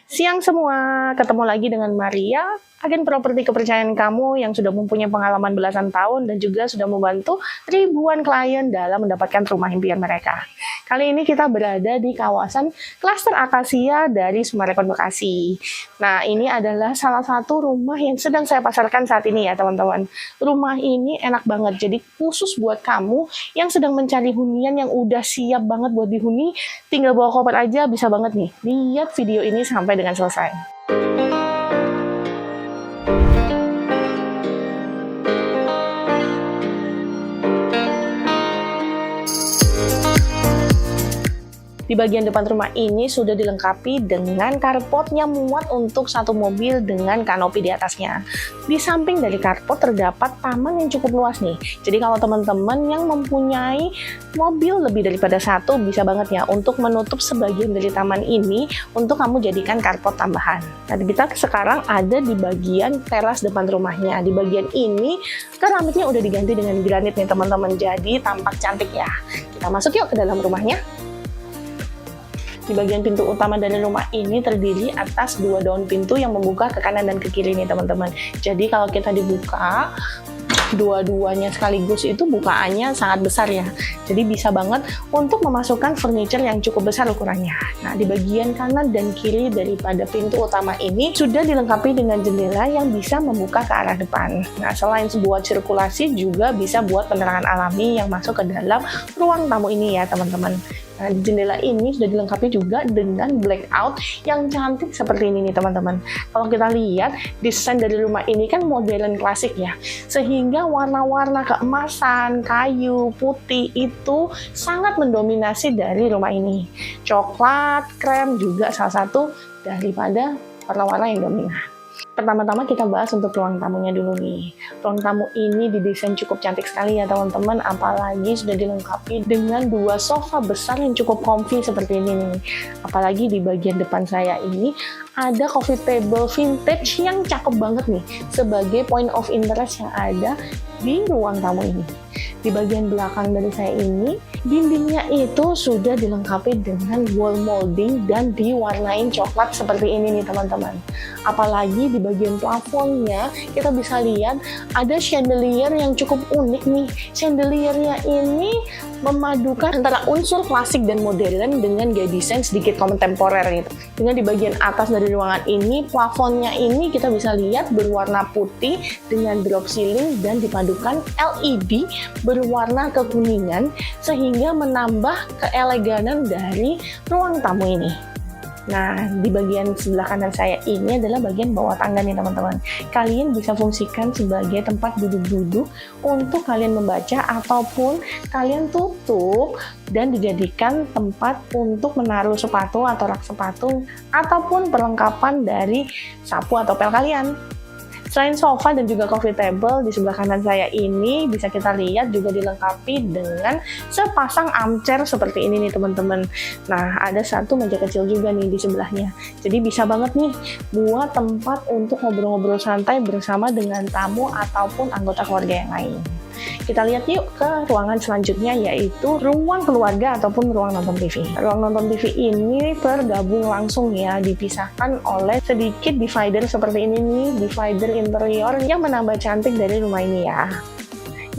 Siang semua, ketemu lagi dengan Maria, agen properti kepercayaan kamu yang sudah mempunyai pengalaman belasan tahun dan juga sudah membantu ribuan klien dalam mendapatkan rumah impian mereka. Kali ini kita berada di kawasan klaster Akasia dari Summarecon Bekasi. Nah, ini adalah salah satu rumah yang sedang saya pasarkan saat ini ya teman-teman. Rumah ini enak banget, jadi khusus buat kamu yang sedang mencari hunian yang udah siap banget buat dihuni, tinggal bawa koper aja bisa banget nih. Lihat video ini sampai dengan selesai. Di bagian depan rumah ini sudah dilengkapi dengan carportnya muat untuk satu mobil dengan kanopi di atasnya. Di samping dari carport terdapat taman yang cukup luas nih. Jadi kalau teman-teman yang mempunyai mobil lebih daripada satu bisa banget ya untuk menutup sebagian dari taman ini untuk kamu jadikan carport tambahan. Nah, kita sekarang ada di bagian teras depan rumahnya. Di bagian ini keramiknya udah diganti dengan granit nih teman-teman. Jadi tampak cantik ya. Kita masuk yuk ke dalam rumahnya. Di bagian pintu utama dari rumah ini terdiri atas dua daun pintu yang membuka ke kanan dan ke kiri nih teman-teman. Jadi kalau kita dibuka, dua-duanya sekaligus itu bukaannya sangat besar ya. Jadi bisa banget untuk memasukkan furniture yang cukup besar ukurannya. Nah, di bagian kanan dan kiri daripada pintu utama ini sudah dilengkapi dengan jendela yang bisa membuka ke arah depan. Nah, selain sebuah sirkulasi juga bisa buat penerangan alami yang masuk ke dalam ruang tamu ini ya teman-teman. Nah, jendela ini sudah dilengkapi juga dengan blackout yang cantik seperti ini nih teman-teman. Kalau kita lihat, desain dari rumah ini kan modern klasik ya. Sehingga warna-warna keemasan, kayu, putih itu sangat mendominasi dari rumah ini. Coklat, krem juga salah satu daripada warna-warna yang dominan. Pertama-tama kita bahas untuk ruang tamunya dulu nih. Ruang tamu ini didesain cukup cantik sekali ya teman-teman, apalagi sudah dilengkapi dengan dua sofa besar yang cukup comfy seperti ini nih. Apalagi di bagian depan saya ini ada coffee table vintage yang cakep banget nih sebagai point of interest yang ada di ruang tamu ini. Di bagian belakang dari saya ini, dindingnya itu sudah dilengkapi dengan wall molding dan diwarnain coklat seperti ini nih teman-teman. Apalagi di bagian plafonnya, kita bisa lihat ada chandelier yang cukup unik nih. Chandeliernya ini memadukan antara unsur klasik dan modern dengan gaya desain sedikit kontemporer gitu. Dengan di bagian atas dari ruangan ini, plafonnya ini kita bisa lihat berwarna putih dengan drop ceiling dan dipadukan LED berwarna kekuningan sehingga menambah keeleganan dari ruang tamu ini. Nah, di bagian sebelah kanan saya ini adalah bagian bawah tangga nih teman-teman. Kalian bisa fungsikan sebagai tempat duduk-duduk untuk kalian membaca ataupun kalian tutup dan dijadikan tempat untuk menaruh sepatu atau rak sepatu ataupun perlengkapan dari sapu atau pel kalian. Selain sofa dan juga coffee table, di sebelah kanan saya ini bisa kita lihat juga dilengkapi dengan sepasang armchair seperti ini nih teman-teman. Nah, ada satu meja kecil juga nih di sebelahnya. Jadi bisa banget nih buat tempat untuk ngobrol-ngobrol santai bersama dengan tamu ataupun anggota keluarga yang lain. Kita lihat yuk ke ruangan selanjutnya, yaitu ruang keluarga ataupun ruang nonton TV. Ruang nonton TV ini tergabung langsung ya, dipisahkan oleh sedikit divider seperti ini nih, divider interior yang menambah cantik dari rumah ini ya.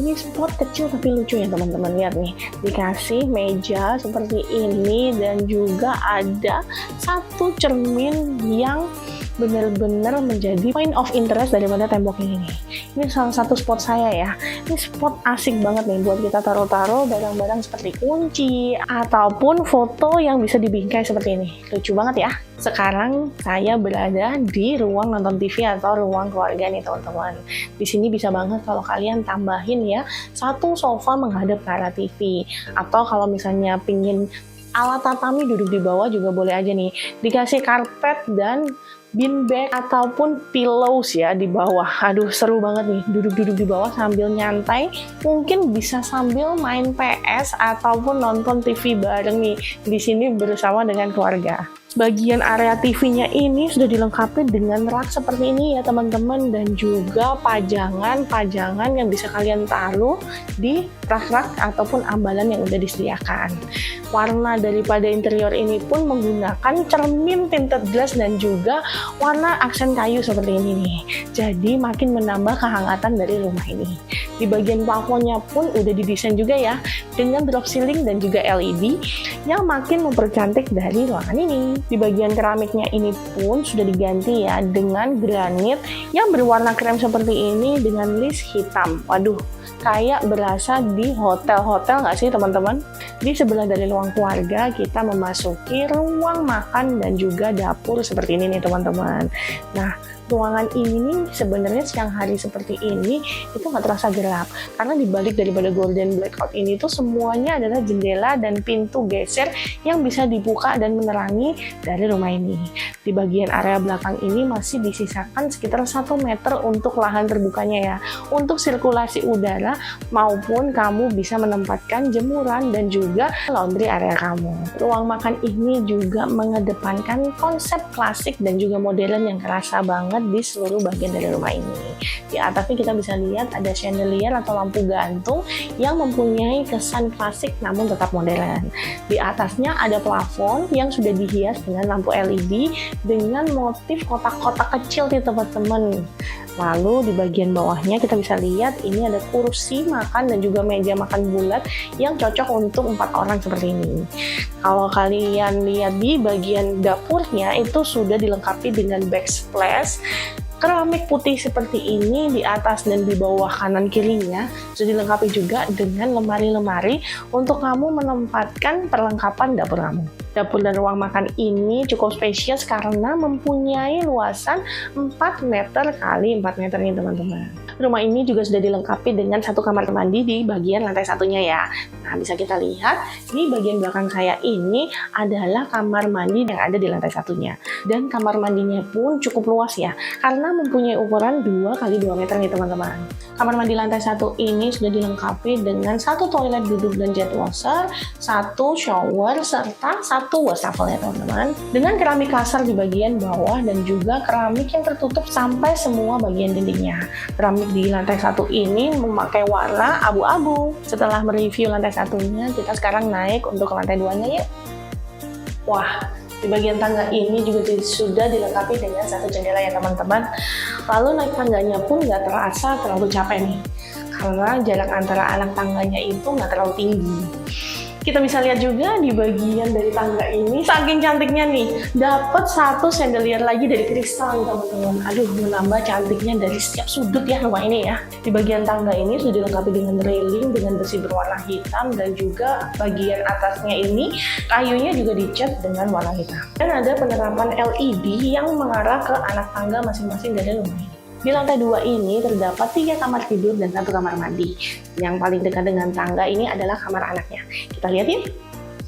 Ini spot kecil tapi lucu ya teman-teman, lihat nih, dikasih meja seperti ini dan juga ada satu cermin yang benar-benar menjadi point of interest daripada tembok ini nih. Ini salah satu spot saya ya. Ini spot asik banget nih buat kita taruh-taruh barang-barang seperti kunci ataupun foto yang bisa dibingkai seperti ini. Lucu banget ya. Sekarang saya berada di ruang nonton TV atau ruang keluarga nih teman-teman. Di sini bisa banget kalau kalian tambahin ya satu sofa menghadap ke arah TV, atau kalau misalnya pingin alat tatami duduk di bawah juga boleh aja nih. Dikasih karpet dan beanbag ataupun pillows ya di bawah. Aduh, seru banget nih duduk-duduk di bawah sambil nyantai. Mungkin bisa sambil main PS ataupun nonton TV bareng nih di sini bersama dengan keluarga. Bagian area TV-nya ini sudah dilengkapi dengan rak seperti ini ya teman-teman, dan juga pajangan yang bisa kalian taruh di rak-rak ataupun ambalan yang udah disediakan. Warna daripada interior ini pun menggunakan cermin tinted glass dan juga warna aksen kayu seperti ini nih. Jadi makin menambah kehangatan dari rumah ini. Di bagian plafonnya pun udah didesain juga ya dengan drop ceiling dan juga LED yang makin mempercantik dari ruangan ini. Di bagian keramiknya ini pun sudah diganti ya dengan granit yang berwarna krem seperti ini dengan list hitam. Waduh, kayak berasa di hotel-hotel nggak sih teman-teman? Di sebelah dari ruang keluarga kita memasuki ruang makan dan juga dapur seperti ini nih teman-teman. Nah, ruangan ini sebenarnya siang hari seperti ini itu nggak terasa gelap karena dibalik daripada golden blackout ini tuh semuanya adalah jendela dan pintu geser yang bisa dibuka dan menerangi dari rumah ini. Di bagian area belakang ini masih disisakan sekitar 1 meter untuk lahan terbukanya ya, untuk sirkulasi udara maupun kamu bisa menempatkan jemuran dan juga laundry area kamu. Ruang makan ini juga mengedepankan konsep klasik dan juga modern yang kerasa banget di seluruh bagian dari rumah ini. Di atasnya kita bisa lihat ada chandelier atau lampu gantung yang mempunyai kesan klasik namun tetap modern. Di atasnya ada plafon yang sudah dihias dengan lampu LED dengan motif kotak-kotak kecil nih teman-teman. Lalu di bagian bawahnya kita bisa lihat ini ada kursi makan dan juga meja makan bulat yang cocok untuk 4 orang seperti ini. Kalau kalian lihat di bagian dapurnya itu sudah dilengkapi dengan backsplash keramik putih seperti ini di atas dan di bawah kanan kirinya sudah dilengkapi juga dengan lemari-lemari untuk kamu menempatkan perlengkapan dapur kamu. Dapur dan ruang makan ini cukup spesies karena mempunyai luasan 4 meter kali 4 meter nih teman-teman. Rumah ini juga sudah dilengkapi dengan 1 kamar mandi di bagian lantai satunya ya. Nah, bisa kita lihat di bagian belakang saya ini adalah kamar mandi yang ada di lantai satunya. Dan kamar mandinya pun cukup luas ya, karena mempunyai ukuran 2 kali 2 meter nih teman-teman. Kamar mandi lantai 1 ini sudah dilengkapi dengan 1 toilet duduk dan jet washer, 1 shower, serta 1 wastafel ya teman-teman. Dengan keramik kasar di bagian bawah dan juga keramik yang tertutup sampai semua bagian dindingnya. Keramik di lantai 1 ini memakai warna abu-abu. Setelah mereview lantai satunya, kita sekarang naik untuk ke lantai 2-nya ya. Wah, di bagian tangga ini juga sudah dilengkapi dengan 1 jendela ya teman-teman. Lalu naik tangganya pun nggak terasa terlalu capek nih, karena jarak antara anak tangganya itu nggak terlalu tinggi. Kita bisa lihat juga di bagian dari tangga ini, saking cantiknya nih, dapat 1 chandelier lagi dari kristal teman-teman. Aduh, menambah cantiknya dari setiap sudut ya rumah ini ya. Di bagian tangga ini sudah dilengkapi dengan railing dengan besi berwarna hitam dan juga bagian atasnya ini kayunya juga dicat dengan warna hitam. Dan ada penerapan LED yang mengarah ke anak tangga masing-masing dari rumah ini. Di lantai 2 ini terdapat 3 kamar tidur dan 1 kamar mandi. Yang paling dekat dengan tangga ini adalah kamar anaknya. Kita lihat yuk.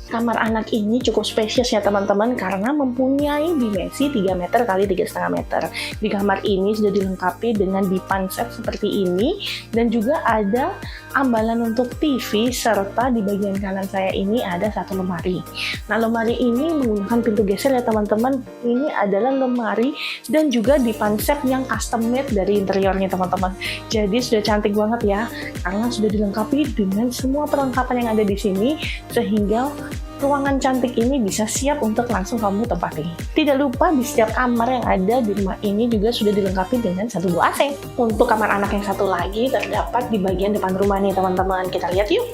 Kamar anak ini cukup spesies ya teman-teman karena mempunyai dimensi 3 meter kali 3,5 meter. Di kamar ini sudah dilengkapi dengan dipan set seperti ini dan juga ada ambalan untuk TV serta di bagian kanan saya ini ada 1 lemari. Nah, lemari ini menggunakan pintu geser ya teman-teman. Ini adalah lemari dan juga dipan set yang custom made dari interiornya teman-teman. Jadi sudah cantik banget ya karena sudah dilengkapi dengan semua perlengkapan yang ada di sini sehingga ruangan cantik ini bisa siap untuk langsung kamu tempati. Tidak lupa di setiap kamar yang ada di rumah ini juga sudah dilengkapi dengan 1 buah AC. Untuk kamar anak yang satu lagi terdapat di bagian depan rumah nih teman-teman. Kita lihat yuk.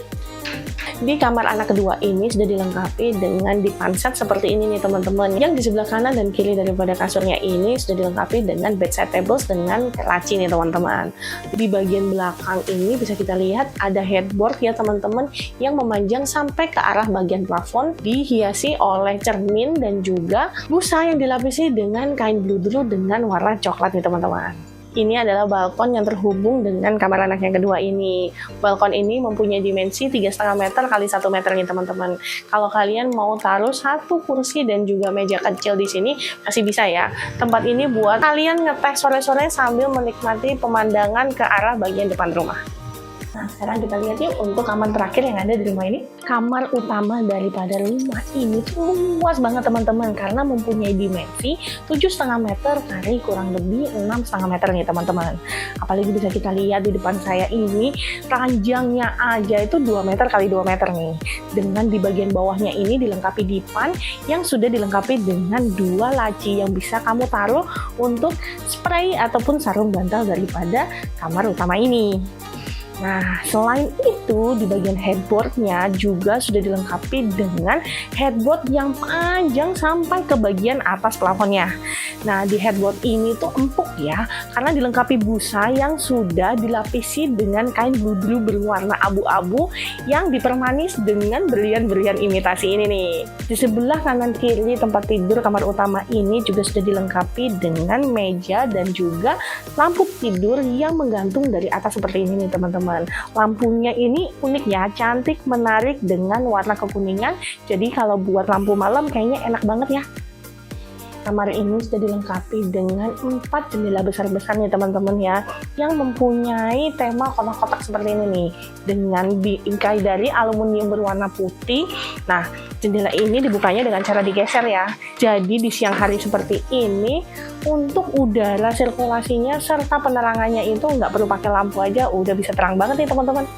Di kamar anak kedua ini sudah dilengkapi dengan dipan set seperti ini nih teman-teman. Yang di sebelah kanan dan kiri daripada kasurnya ini sudah dilengkapi dengan bedside tables dengan laci nih teman-teman. Di bagian belakang ini bisa kita lihat ada headboard ya teman-teman yang memanjang sampai ke arah bagian plafon, dihiasi oleh cermin dan juga busa yang dilapisi dengan kain bludru dengan warna coklat nih teman-teman. Ini adalah balkon yang terhubung dengan kamar anak yang kedua ini. Balkon ini mempunyai dimensi 3,5 meter kali 1 meter nih teman-teman. Kalau kalian mau taruh 1 kursi dan juga meja kecil di sini masih bisa ya. Tempat ini buat kalian ngeteh sore-sore sambil menikmati pemandangan ke arah bagian depan rumah. Nah, sekarang kita lihat yuk untuk kamar terakhir yang ada di rumah ini. Kamar utama daripada rumah ini tuh luas banget teman-teman, karena mempunyai dimensi 7,5 meter kali kurang lebih 6,5 meter nih teman-teman. Apalagi bisa kita lihat di depan saya ini, ranjangnya aja itu 2 meter kali 2 meter nih. Dengan di bagian bawahnya ini dilengkapi dipan yang sudah dilengkapi dengan 2 laci yang bisa kamu taruh untuk spray ataupun sarung bantal daripada kamar utama ini. Nah, selain itu di bagian headboardnya juga sudah dilengkapi dengan headboard yang panjang sampai ke bagian atas plafonnya. Nah, di headboard ini tuh empuk ya, karena dilengkapi busa yang sudah dilapisi dengan kain bludru berwarna abu-abu yang dipermanis dengan berlian-berlian imitasi ini nih. Di sebelah kanan kiri tempat tidur kamar utama ini juga sudah dilengkapi dengan meja dan juga lampu tidur yang menggantung dari atas seperti ini nih teman-teman. Lampunya ini unik ya, cantik, menarik dengan warna kekuningan. Jadi kalau buat lampu malam kayaknya enak banget ya. Kamar ini sudah dilengkapi dengan 4 jendela besar-besar nih teman-teman ya, yang mempunyai tema kotak-kotak seperti ini nih, dengan bingkai dari aluminium berwarna putih. Nah, jendela ini dibukanya dengan cara digeser ya. Jadi di siang hari seperti ini, untuk udara sirkulasinya serta penerangannya itu nggak perlu pakai lampu aja, udah bisa terang banget nih teman-teman.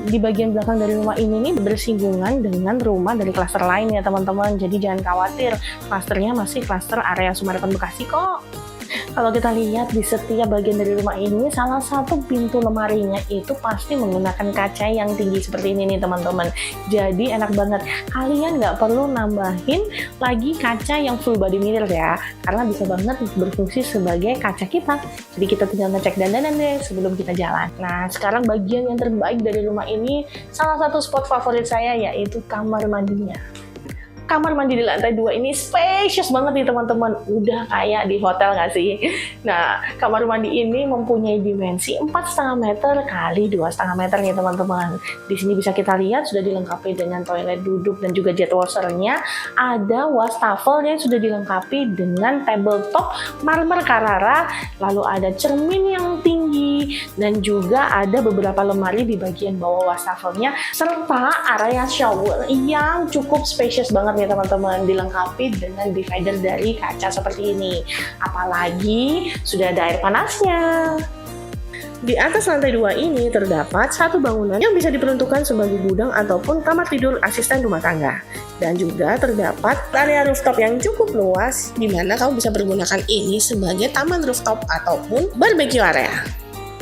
Di bagian belakang dari rumah ini nih bersinggungan dengan rumah dari klaster lain ya teman-teman. Jadi jangan khawatir, klasternya masih klaster area Summarecon Bekasi kok. Kalau kita lihat di setiap bagian dari rumah ini, salah satu pintu lemarinya itu pasti menggunakan kaca yang tinggi seperti ini nih teman-teman. Jadi enak banget, kalian nggak perlu nambahin lagi kaca yang full body mirror ya, karena bisa banget berfungsi sebagai kaca kita. Jadi kita tinggal ngecek dandanan deh sebelum kita jalan. Nah, sekarang bagian yang terbaik dari rumah ini, salah satu spot favorit saya yaitu kamar mandinya. Kamar mandi di lantai 2 ini spacious banget nih teman-teman, udah kayak di hotel nggak sih? Nah, kamar mandi ini mempunyai dimensi 4,5 meter kali 2,5 meter nih teman-teman. Di sini bisa kita lihat sudah dilengkapi dengan toilet duduk dan juga jet washernya. Ada wastafel yang sudah dilengkapi dengan tabletop marmer Carrara, lalu ada cermin yang tinggi dan juga ada beberapa lemari di bagian bawah wastafelnya, serta area shower yang cukup spacious banget nih teman-teman, dilengkapi dengan divider dari kaca seperti ini. Apalagi sudah ada air panasnya. Di atas lantai 2 ini terdapat satu bangunan yang bisa diperuntukkan sebagai gudang ataupun kamar tidur asisten rumah tangga. Dan juga terdapat area rooftop yang cukup luas, di mana kamu bisa menggunakan ini sebagai taman rooftop ataupun barbecue area.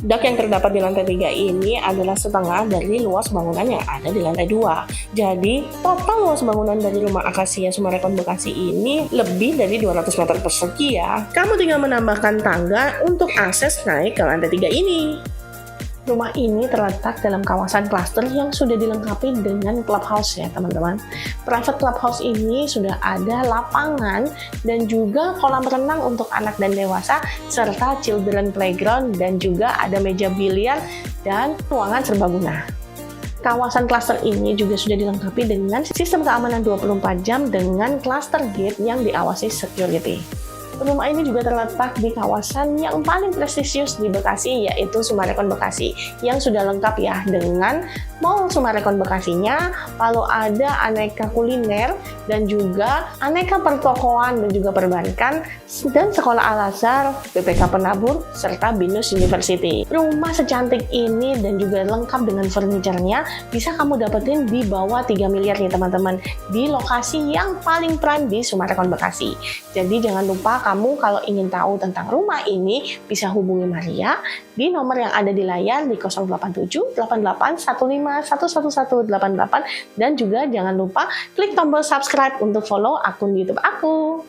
Dak yang terdapat di lantai 3 ini adalah setengah dari luas bangunan yang ada di lantai 2. Jadi, total luas bangunan dari rumah Akasia Summarecon Bekasi ini lebih dari 200 meter persegi ya. Kamu tinggal menambahkan tangga untuk akses naik ke lantai 3 ini. Rumah ini terletak dalam kawasan klaster yang sudah dilengkapi dengan clubhouse ya teman-teman. Private clubhouse ini sudah ada lapangan dan juga kolam renang untuk anak dan dewasa, serta children playground, dan juga ada meja biliar dan ruangan serbaguna. Kawasan klaster ini juga sudah dilengkapi dengan sistem keamanan 24 jam dengan cluster gate yang diawasi security. Rumah ini juga terletak di kawasan yang paling prestisius di Bekasi, yaitu Summarecon Bekasi, yang sudah lengkap ya dengan Mall Summarecon Bekasinya, lalu ada aneka kuliner dan juga aneka pertokoan dan juga perbankan, dan sekolah Al-Azhar, BPK Penabur, serta BINUS University. Rumah secantik ini dan juga lengkap dengan furniturnya bisa kamu dapetin di bawah 3 miliar nih teman-teman, di lokasi yang paling prime di Summarecon Bekasi. Jadi jangan lupa kamu kalau ingin tahu tentang rumah ini bisa hubungi Maria di nomor yang ada di layar di 087 88 15 11188, dan juga jangan lupa klik tombol subscribe untuk follow akun YouTube aku.